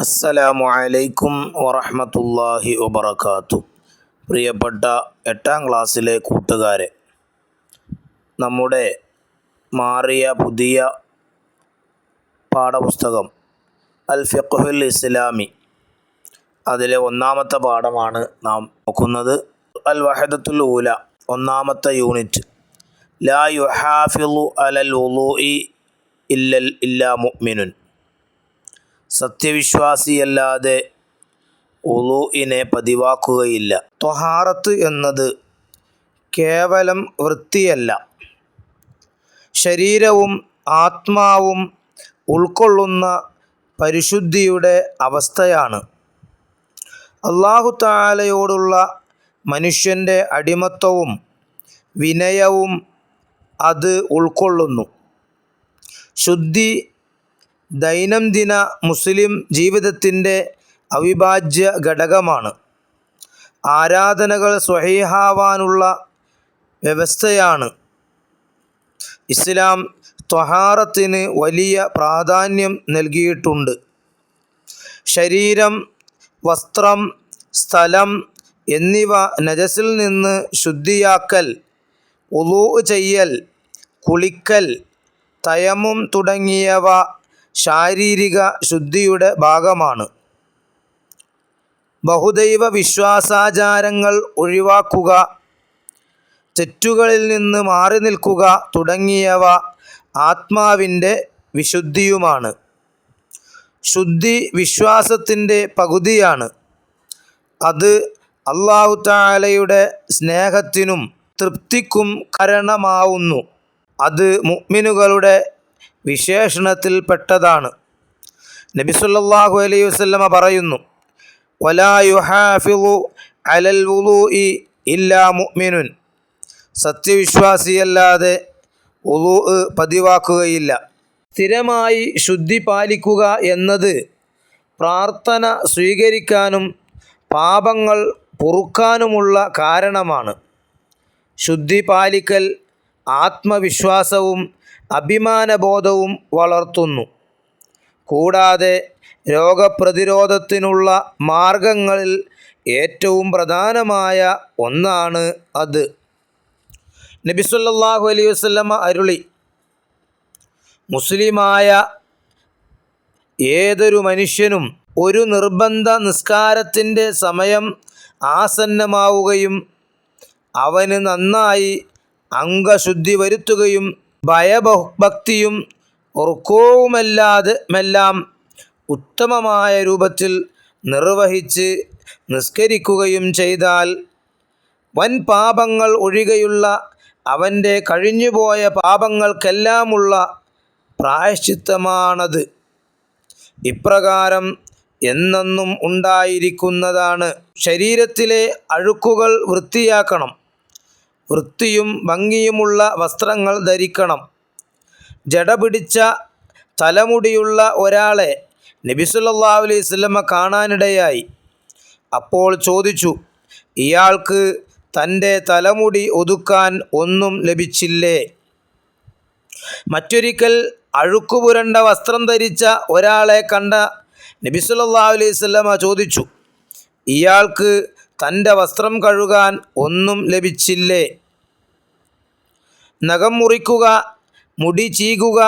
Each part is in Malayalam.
അസ്സലാമു അലൈക്കും വറഹ്മത്തുള്ളാഹി വബറകാതുഹു. പ്രിയപ്പെട്ട 8ാം ക്ലാസ്സിലെ കൂട്ടുകാരെ, നമ്മുടെ മാറിയ പുതിയ പാഠപുസ്തകം അൽ ഫിഖ്ഹുൽ ഇസ്ലാമി, അതിലെ 1ാമത്തെ പാഠമാണ് നാം നോക്കുന്നത്. അൽ വഹദത്തുൽ ഊല, 1ാമത്തെ യൂണിറ്റ്. ലാ യുഹാഫിളു അലൽ വുളൂഇ ഇല്ലാ മുഅ്മിനുൻ. സത്യവിശ്വാസിയല്ലാതെ വുളൂഇനെ പതിവാക്കുകയില്ല. ത്വഹാറത്ത് എന്നത് കേവലം വൃത്തിയല്ല, ശരീരവും ആത്മാവും ഉൾക്കൊള്ളുന്ന പരിശുദ്ധിയുടെ അവസ്ഥയാണ്. അല്ലാഹു തആലയോടുള്ള മനുഷ്യൻ്റെ അടിമത്തവും വിനയവും അത് ഉൾക്കൊള്ളുന്നു. ശുദ്ധി ദൈനംദിന മുസ്ലിം ജീവിതത്തിൻ്റെ അവിഭാജ്യ ഘടകമാണ്. ആരാധനകൾ സ്വഹീഹാവാനുള്ള വ്യവസ്ഥയാണ്. ഇസ്ലാം ത്വഹാറത്തിന് വലിയ പ്രാധാന്യം നൽകിയിട്ടുണ്ട്. ശരീരം, വസ്ത്രം, സ്ഥലം എന്നിവ നജസിൽ നിന്ന് ശുദ്ധിയാക്കൽ, വുളൂ ചെയ്യൽ, കുളിക്കൽ, തയമ്മും തുടങ്ങിയവ ശാരീരിക ശുദ്ധിയുടെ ഭാഗമാണ്. ബഹുദൈവ വിശ്വാസാചാരങ്ങൾ ഒഴിവാക്കുക, തെറ്റുകളിൽ നിന്ന് മാറി നിൽക്കുക തുടങ്ങിയവ ആത്മാവിൻ്റെ വിശുദ്ധിയുമാണ്. ശുദ്ധി വിശ്വാസത്തിൻ്റെ പകുതിയാണ്. അത് അല്ലാഹു തആലയുടെ സ്നേഹത്തിനും തൃപ്തിക്കും കാരണമാവുന്നു. അത് മുഅ്മിനുകളുടെ വിശേഷണത്തിൽപ്പെട്ടതാണ്. നബി സല്ലല്ലാഹു അലൈഹി വസല്ലമ പറയുന്നു, വലാ യുഹാഫിളു അലൽ വുളൂഇ ഇല്ലാ മുഅ്മിനുൻ. സത്യവിശ്വാസിയല്ലാതെ വുളൂ പതിവാക്കുകയില്ല. സ്ഥിരമായി ശുദ്ധി പാലിക്കുക എന്നത് പ്രാർത്ഥന സ്വീകരിക്കാനും പാപങ്ങൾ പൊറുക്കാനുമുള്ള കാരണമാണ്. ശുദ്ധി പാലിക്കൽ ആത്മവിശ്വാസവും അഭിമാനബോധവും വളർത്തുന്നു. കൂടാതെ രോഗപ്രതിരോധത്തിനുള്ള മാർഗങ്ങളിൽ ഏറ്റവും പ്രധാനമായ ഒന്നാണ് അത്. നബി സല്ലല്ലാഹു അലൈഹി വസല്ലമ അരുളി, മുസ്ലിമായ ഏതൊരു മനുഷ്യനും ഒരു നിർബന്ധ നിസ്കാരത്തിൻ്റെ സമയം ആസന്നമാവുകയും അവന് നന്നായി അംഗശുദ്ധി വരുത്തുകയും ഭയഭക്തിയും റുകൂവുമെല്ലാം ഉത്തമമായ രൂപത്തിൽ നിർവഹിച്ച് നിസ്കരിക്കുകയും ചെയ്താൽ വൻ പാപങ്ങൾ ഒഴികെയുള്ള അവൻ്റെ കഴിഞ്ഞുപോയ പാപങ്ങൾക്കെല്ലാമുള്ള പ്രായശ്ചിത്തമാണത്. ഇപ്രകാരം എന്നെന്നും ഉണ്ടായിരിക്കുന്നതാണ്. ശരീരത്തിലെ അഴുക്കുകൾ വൃത്തിയാക്കണം. വൃത്തിയും ഭംഗിയുമുള്ള വസ്ത്രങ്ങൾ ധരിക്കണം. ജട പിടിച്ച തലമുടിയുള്ള ഒരാളെ നബി സല്ലല്ലാഹു അലൈഹി വസല്ലമ കാണാനിടയായി. അപ്പോൾ ചോദിച്ചു, ഇയാൾക്ക് തൻ്റെ തലമുടി ഒതുക്കാൻ ഒന്നും ലഭിച്ചില്ലേ? മറ്റൊരിക്കൽ അഴുക്കുപുരണ്ട വസ്ത്രം ധരിച്ച ഒരാളെ കണ്ട നബി സല്ലല്ലാഹു അലൈഹി വസല്ലമ ചോദിച്ചു, ഇയാൾക്ക് തൻ്റെ വസ്ത്രം കഴുകാൻ ഒന്നും ലഭിച്ചില്ലേ? നഖം മുറിക്കുക, മുടി ചീകുക,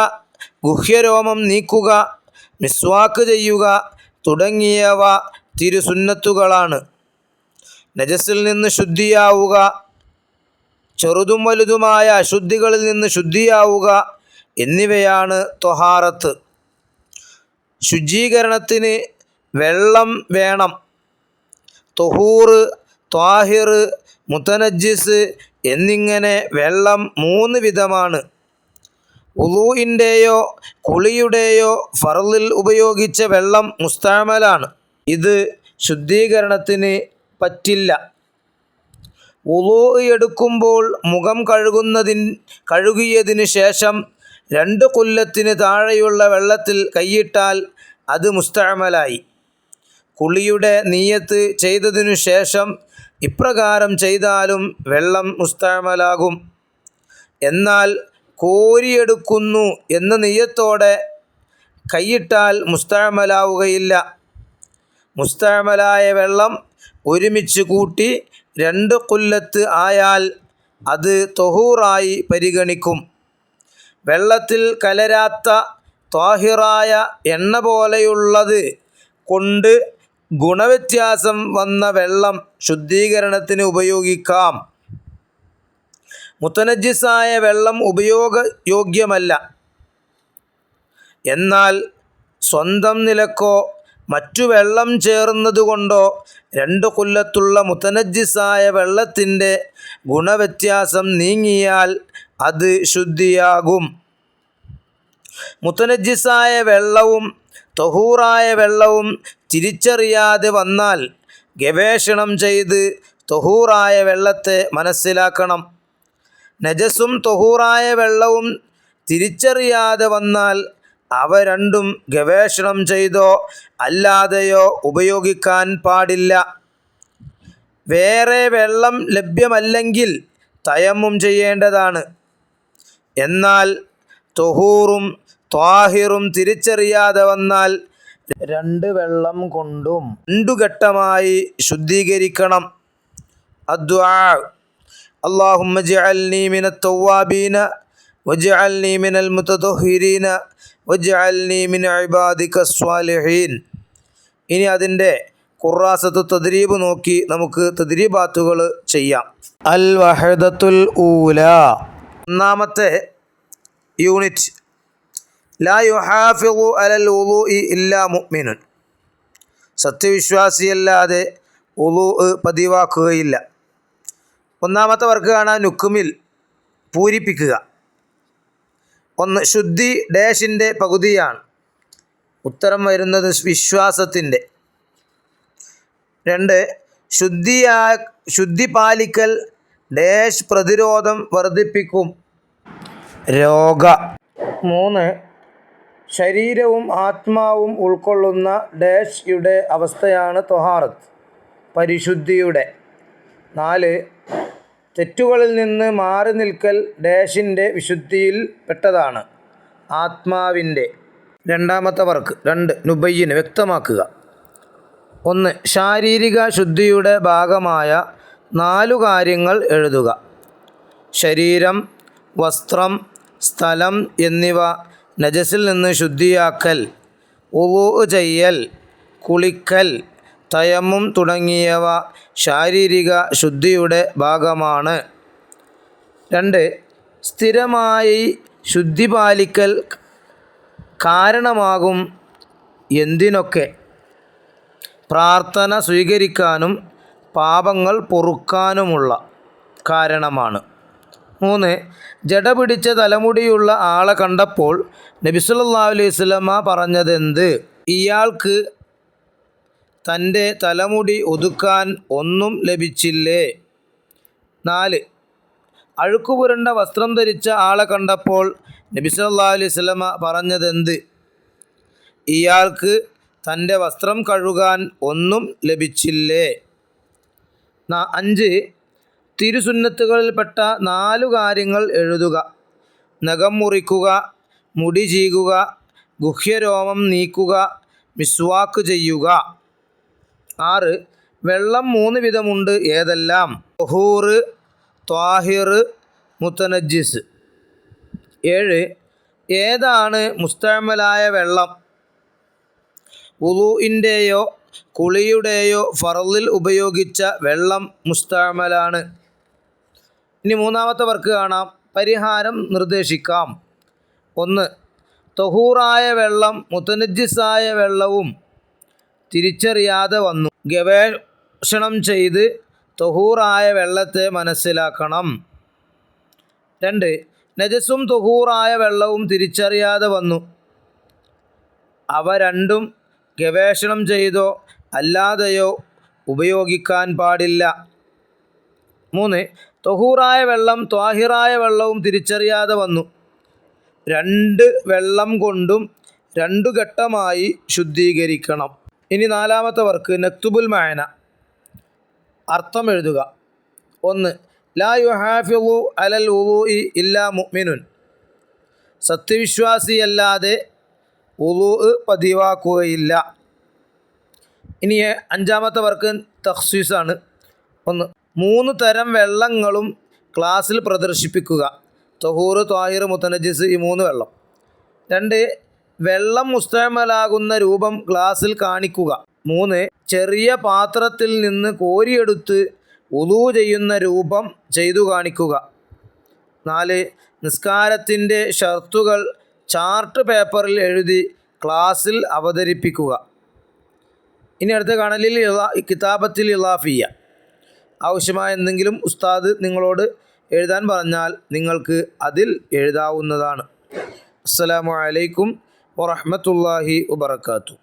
ഗുഹ്യരോമം നീക്കുക, മിസ്വാക്ക് ചെയ്യുക തുടങ്ങിയവ തിരുസുന്നത്തുകളാണ്. നജസിൽ നിന്ന് ശുദ്ധിയാവുക, ചെറുതും വലുതുമായ അശുദ്ധികളിൽ നിന്ന് ശുദ്ധിയാവുക എന്നിവയാണ് ത്വഹാറത്ത്. ശുചീകരണത്തിന് വെള്ളം വേണം. ത്വഹൂർ, ത്വാഹിർ, മുതനജ്ജിസ് എന്നിങ്ങനെ വെള്ളം 3 വിധമാണ്. വുളൂഇൻ്റെയോ കുളിയുടെയോ ഫർളിൽ ഉപയോഗിച്ച വെള്ളം മുസ്തഅമലാണ്. ഇത് ശുദ്ധീകരണത്തിന് പറ്റില്ല. വുളൂ എടുക്കുമ്പോൾ മുഖം കഴുകിയതിനു ശേഷം 2 കൊല്ലത്തിന് താഴെയുള്ള വെള്ളത്തിൽ കൈയിട്ടാൽ അത് മുസ്തഅമലായി. കുളിയുടെ നിയ്യത്ത് ചെയ്തതിനു ശേഷം ഇപ്രകാരം ചെയ്താലും വെള്ളം മുസ്തഅമലാകും. എന്നാൽ കോരിയെടുക്കുന്നു എന്ന നിയ്യത്തോടെ കൈയിട്ടാൽ മുസ്തഅമലാവുകയില്ല. മുസ്തഅമലായ വെള്ളം ഒരുമിച്ച് കൂട്ടി 2 ഖുല്ലത്ത് ആയാൽ അത് തൊഹൂറായി പരിഗണിക്കും. വെള്ളത്തിൽ കലരാത്ത ത്വാഹിറായ എണ്ണ പോലെയുള്ളത് കൊണ്ട് ഗുണവ്യത്യാസം വന്ന വെള്ളം ശുദ്ധീകരണത്തിന് ഉപയോഗിക്കാം. മുതനജ്ജിസായ വെള്ളം ഉപയോഗയോഗ്യമല്ല. എന്നാൽ സ്വന്തം നിലക്കോ മറ്റു വെള്ളം ചേർന്നതുകൊണ്ടോ 2 ഖുല്ലത്തുള്ള മുതനജ്ജിസായ വെള്ളത്തിൻ്റെ ഗുണവ്യത്യാസം നീങ്ങിയാൽ അത് ശുദ്ധിയാകും. മുതനജ്ജിസായ വെള്ളവും തൊഹൂറായ വെള്ളവും തിരിച്ചറിയാതെ വന്നാൽ ഗവേഷണം ചെയ്ത് തൊഹൂറായ വെള്ളത്തെ മനസ്സിലാക്കണം. നജസും തൊഹൂറായ വെള്ളവും തിരിച്ചറിയാതെ വന്നാൽ അവ രണ്ടും ഗവേഷണം ചെയ്തോ അല്ലാതെയോ ഉപയോഗിക്കാൻ പാടില്ല. വേറെ വെള്ളം ലഭ്യമല്ലെങ്കിൽ തയമ്മും ചെയ്യേണ്ടതാണ്. എന്നാൽ തൊഹൂറും ത്വാഹിറും തിരിച്ചറിയാതെ വന്നാൽ 2 വെള്ളം കൊണ്ടും 2 ഘട്ടമായി ശുദ്ധീകരിക്കണം. അദ്ദുആ അല്ലാഹുമ്മ ജഅൽനി മിനത്ത് തവ്വാബീന വജഅൽനി മിനൽ മുതത്വഹിരീന വജഅൽനി മിൻ ഇബാദികസ് സ്വാലിഹീൻ. ഇനി അതിൻ്റെ ഖുറാസത്തു തദ്രീബ് നോക്കി നമുക്ക് തദ്രീബാത്തുകൾ ചെയ്യാം. അൽ വഹദത്തുൽ ഊല, ഒന്നാമത്തെ യൂണിറ്റ്. ലാ യുഹാഫിളു അലൽ വുളൂഇ ഇല്ലാ മുഅ്മിനുൻ. സത്യവിശ്വാസിയല്ലാതെ വുളൂ പതിവാക്കുകയില്ല. ഒന്നാമത്തെ വർക്ക് കാണാൻ നുക്കുമിൽ പൂരിപ്പിക്കുക. 1. ശുദ്ധി ഡാഷിൻ്റെ പകുതിയാണ്. ഉത്തരം വരുന്നത് വിശ്വാസത്തിൻ്റെ. 2. ശുദ്ധി പാലിക്കൽ ഡാഷ് പ്രതിരോധം വർദ്ധിപ്പിക്കും, രോഗ. 3. ശരീരവും ആത്മാവും ഉൾക്കൊള്ളുന്ന ഡാഷ്യുടെ അവസ്ഥയാണ് ത്വഹാറത്ത്, പരിശുദ്ധിയുടെ. 4. തെറ്റുകളിൽ നിന്ന് മാറി നിൽക്കൽ ഡാഷിൻ്റെ വിശുദ്ധിയിൽ പെട്ടതാണ്, ആത്മാവിൻ്റെ. രണ്ടാമത്തെ വർക്ക് 2. നുബയ്യിന് വ്യക്തമാക്കുക. 1. ശാരീരിക ശുദ്ധിയുടെ ഭാഗമായ 4 കാര്യങ്ങൾ എഴുതുക. ശരീരം, വസ്ത്രം, സ്ഥലം എന്നിവ നജസിൽ നിന്ന് ശുദ്ധിയാക്കൽ, വുളൂ ചെയ്യൽ, കുളിക്കൽ, തയമ്മും തുടങ്ങിയവ ശാരീരിക ശുദ്ധിയുടെ ഭാഗമാണ്. 2. സ്ഥിരമായി ശുദ്ധി പാലിക്കൽ കാരണമാകും എന്തിനൊക്കെ? പ്രാർത്ഥന സ്വീകരിക്കാനും പാപങ്ങൾ പൊറുക്കാനുമുള്ള കാരണമാണ്. 3. ജട പിടിച്ച തലമുടിയുള്ള ആളെ കണ്ടപ്പോൾ നബി സല്ലല്ലാഹു അലൈഹി വസല്ലമ പറഞ്ഞതെന്ത്? ഇയാൾക്ക് തൻ്റെ തലമുടി ഒതുക്കാൻ ഒന്നും ലഭിച്ചില്ലേ? 4. അഴുക്കുപുരണ്ട വസ്ത്രം ധരിച്ച ആളെ കണ്ടപ്പോൾ നബി സല്ലല്ലാഹു അലൈഹി വസല്ലമ പറഞ്ഞതെന്ത്? ഇയാൾക്ക് തൻ്റെ വസ്ത്രം കഴുകാൻ ഒന്നും ലഭിച്ചില്ലേ? 5. തിരുസുന്നത്തുകളിൽപ്പെട്ട 4 കാര്യങ്ങൾ എഴുതുക. നഖം മുറിക്കുക, മുടി ചീകുക, ഗുഹ്യരോമം നീക്കുക, മിസ്വാക്ക് ചെയ്യുക. 6. വെള്ളം 3 വിധമുണ്ട്, ഏതെല്ലാം? തൊഹൂർ, ത്വാഹിർ, മുതനജ്ജിസ്. 7. ഏതാണ് മുസ്തഅമലായ വെള്ളം? വുളൂഇൻ്റെയോ കുളിയുടെയോ ഫർളിൽ ഉപയോഗിച്ച വെള്ളം മുസ്തഅമലാണ്. ഇനി മൂന്നാമത്തെ വർക്ക് കാണാം. പരിഹാരം നിർദ്ദേശിക്കാം. 1. തൊഹൂറായ വെള്ളം മുതനജ്ജിസായ വെള്ളവും തിരിച്ചറിയാതെ വന്നു. ഗവേഷണം ചെയ്ത് തൊഹൂറായ വെള്ളത്തെ മനസ്സിലാക്കണം. 2. നജസും തൊഹൂറായ വെള്ളവും തിരിച്ചറിയാതെ വന്നു. അവ രണ്ടും ഗവേഷണം ചെയ്തോ അല്ലാതെയോ ഉപയോഗിക്കാൻ പാടില്ല. 3. തൊഹൂറായ വെള്ളം ത്വാഹിറായ വെള്ളവും തിരിച്ചറിയാതെ വന്നു. 2 വെള്ളം കൊണ്ടും 2 ഘട്ടമായി ശുദ്ധീകരിക്കണം. ഇനി നാലാമത്തെ വർക്ക് നക്തുബുൽ മഅന, അർത്ഥം എഴുതുക. 1. ലാ യുഹാഫിളു അലൽ വുളൂഇ ഇല്ലാ മുഅ്മിനുൻ. സത്യവിശ്വാസിയല്ലാതെ വുളൂ പതിവാക്കുകയില്ല. ഇനി അഞ്ചാമത്തെ വർക്ക് തഖ്സീസാണ്. 1. 3 തരം വെള്ളങ്ങളും ക്ലാസ്സിൽ പ്രദർശിപ്പിക്കുക. തൊഹൂറ്, ത്വാഹിർ, മുത്തനജിസ്, ഈ 3 വെള്ളം. 2. വെള്ളം മുസ്തഅമലാകുന്ന രൂപം ക്ലാസ്സിൽ കാണിക്കുക. 3. ചെറിയ പാത്രത്തിൽ നിന്ന് കോരിയെടുത്ത് വുളൂ ചെയ്യുന്ന രൂപം ചെയ്തു കാണിക്കുക. 4. നിസ്കാരത്തിൻ്റെ ഷർത്തുകൾ ചാർട്ട് പേപ്പറിൽ എഴുതി ക്ലാസ്സിൽ അവതരിപ്പിക്കുക. ഇനി അടുത്ത കാണലിൽ കിതാബത്തിൽ ഇളാഫിയ. ആവശ്യമായ എന്തെങ്കിലും ഉസ്താദ് നിങ്ങളോട് എഴുതാൻ പറഞ്ഞാൽ നിങ്ങൾക്ക് അതിൽ എഴുതാവുന്നതാണ്. അസ്സലാമു അലൈക്കും വറഹ്മത്തുള്ളാഹി വബറകാതുഹു.